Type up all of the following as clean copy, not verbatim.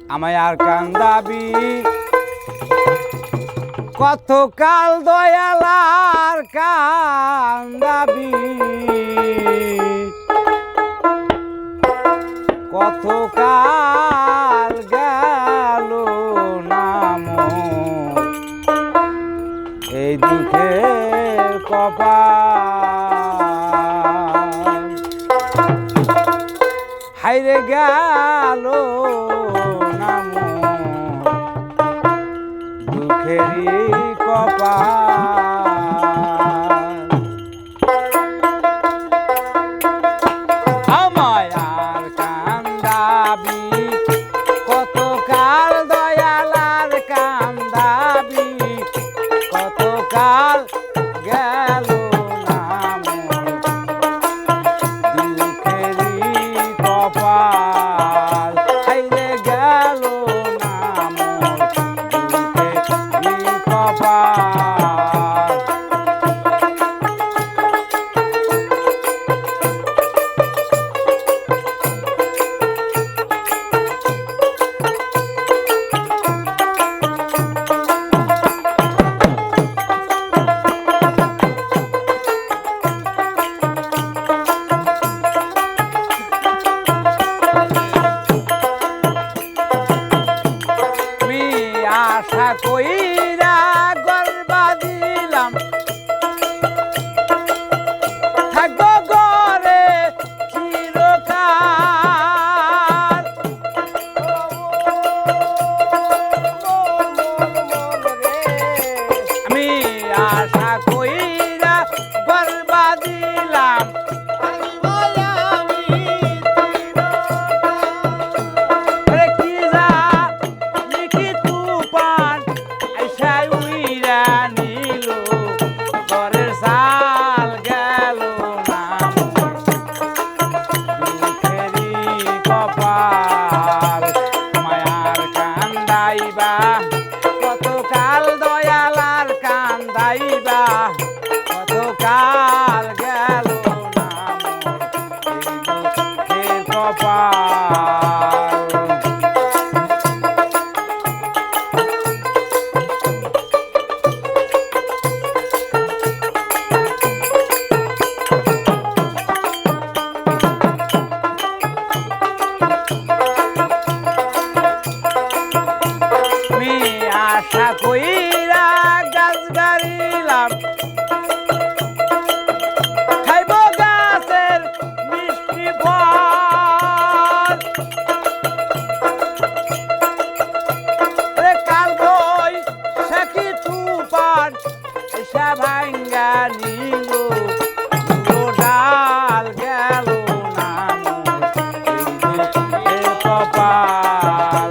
আমায় আর কান্দাবি কতকাল দয়াল আর কান্দাবি কতকাল গেল নাম এই দুঃখের কপাল হাইরে গেল নাম দুঃখেরই কপাল আমায় আর কান্দাবি কতকাল দয়াল আর কান্দাবি কতকাল গেল নাম দুঃখেরই কপাল হাইরে গেল নাম দুঃখেরই কপাল আশা কইরা গর্বা দিলাম থাকবো ঘরে চিরকাল আমি আশা কইরা গর্বা দিলাম কতকাল দয়াল আর কান্দাইবা কতকাল গেল নাম দুঃখের কপাল আশা কইরা গাছ গাড়িলাম খাইব গাছের মিষ্টি ফল কাল বই সাকি তুফান এসা ভাঙ্গা নিল ডাল গেল নাম এই কপাল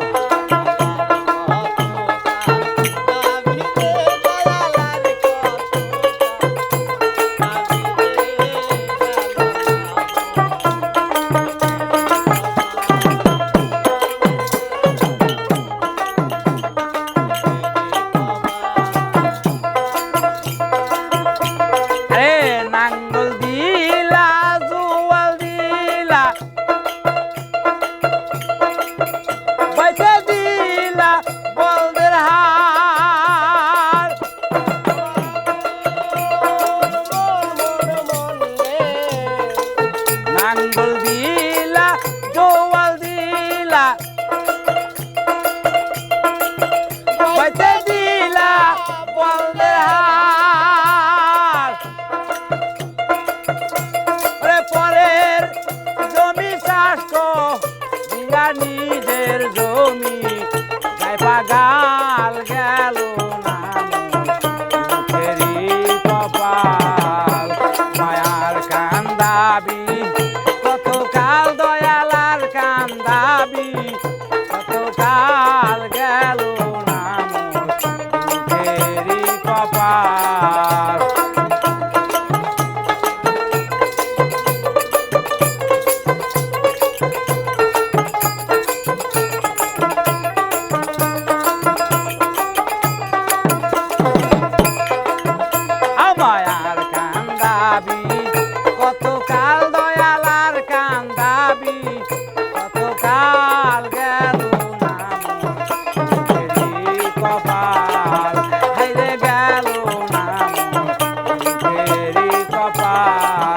নাঙ্গল দিলা জোয়াল দিলা বাইচা দিলা বলদের হার নাঙ্গল দিলা জোয়াল দিলা বাইচা দিলা বলদের হার পরের জমি চাষ দিলা নিজের জমি গায়ে পাগাল গেল নাম দুঃখেরই কপাল মায়ার কান্দাবি কতকাল দয়াল আর কান্দাবি কতকাল গেল নাম দুঃখেরই কপাল বাস